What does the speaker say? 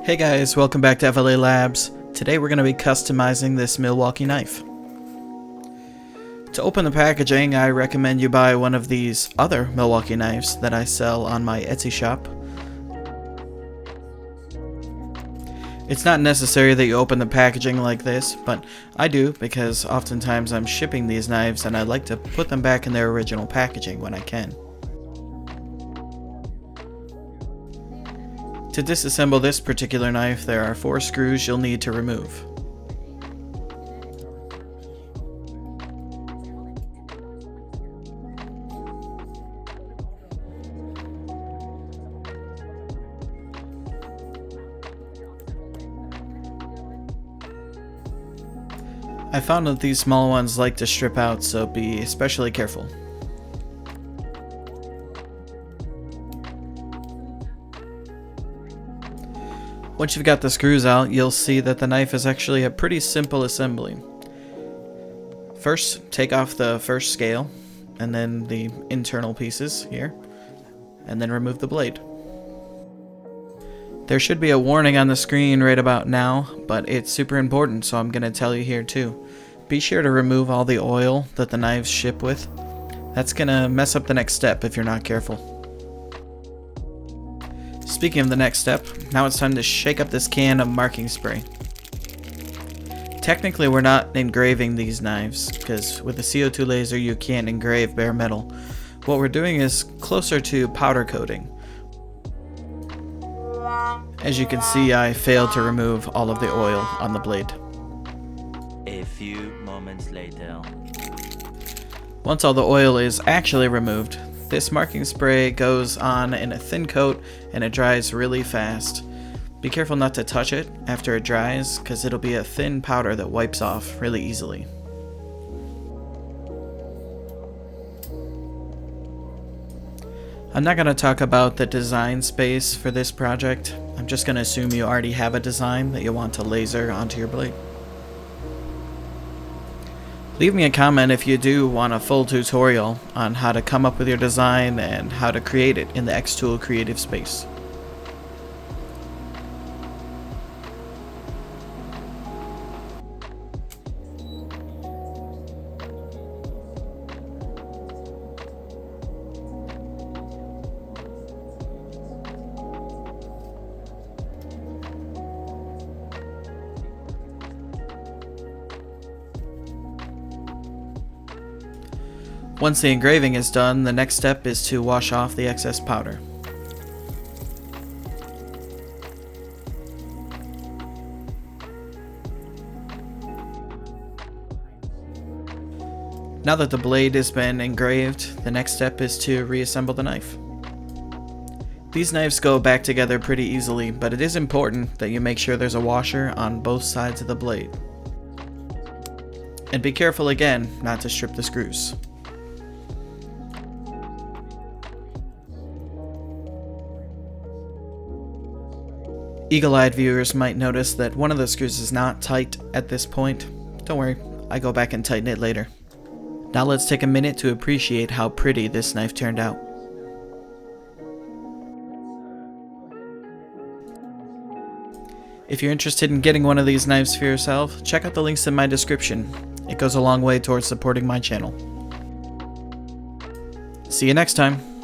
Hey guys, welcome back to FLA Labs. Today we're going to be customizing this Milwaukee knife. To open the packaging, I recommend you buy one of these other Milwaukee knives that I sell on my Etsy shop. It's not necessary that you open the packaging like this, but I do because oftentimes I'm shipping these knives and I like to put them back in their original packaging when I can. To disassemble this particular knife, there are 4 screws you'll need to remove. I found that these small ones like to strip out, so be especially careful. Once you've got the screws out, you'll see that the knife is actually a pretty simple assembly. First, take off the first scale, and then the internal pieces here, and then remove the blade. There should be a warning on the screen right about now, but it's super important, so I'm going to tell you here too. Be sure to remove all the oil that the knives ship with. That's going to mess up the next step if you're not careful. Speaking of the next step, now it's time to shake up this can of marking spray. Technically we're not engraving these knives, because with the CO2 laser you can't engrave bare metal. What we're doing is closer to powder coating. As you can see, I failed to remove all of the oil on the blade. A few moments later. Once all the oil is actually removed, this marking spray goes on in a thin coat and it dries really fast. Be careful not to touch it after it dries, because it'll be a thin powder that wipes off really easily. I'm not going to talk about the design space for this project. I'm just going to assume you already have a design that you want to laser onto your blade. Leave me a comment if you do want a full tutorial on how to come up with your design and how to create it in the xTool creative space. Once the engraving is done, the next step is to wash off the excess powder. Now that the blade has been engraved, the next step is to reassemble the knife. These knives go back together pretty easily, but it is important that you make sure there's a washer on both sides of the blade. And be careful again not to strip the screws. Eagle-eyed viewers might notice that one of the screws is not tight at this point. Don't worry, I go back and tighten it later. Now let's take a minute to appreciate how pretty this knife turned out. If you're interested in getting one of these knives for yourself, check out the links in my description. It goes a long way towards supporting my channel. See you next time.